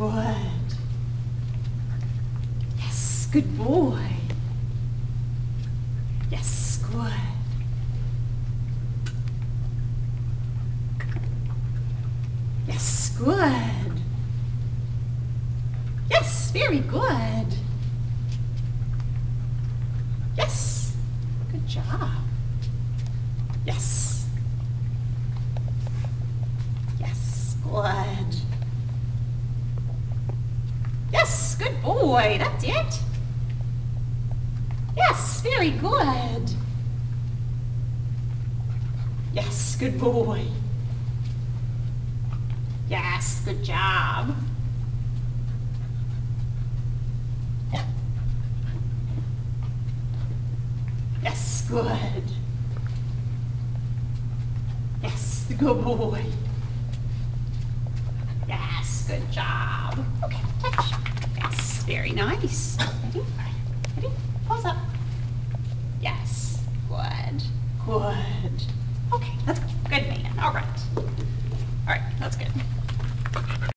Good. Yes, good boy. Yes, good. Yes, good. Yes, very good. Yes, good job. Yes. Yes, good. Yes, good boy, that's it. Yes, very good. Yes, good boy. Yes, good job. Yes, good. Yes, good boy. Yes, good job. Okay, touch. Yes, very nice. Ready? Ready? Pause up. Yes, good. Good. Okay, let's go.